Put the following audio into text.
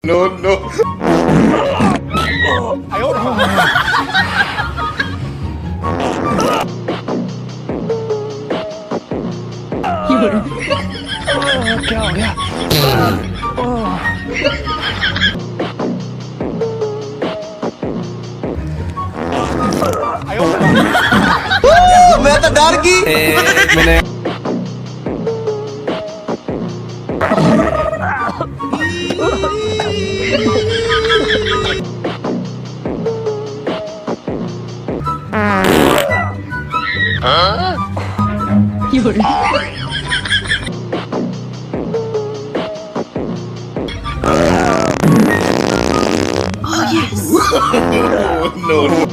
No, no. क्या हो गया? मैं तो डर गई। मैंने No, no.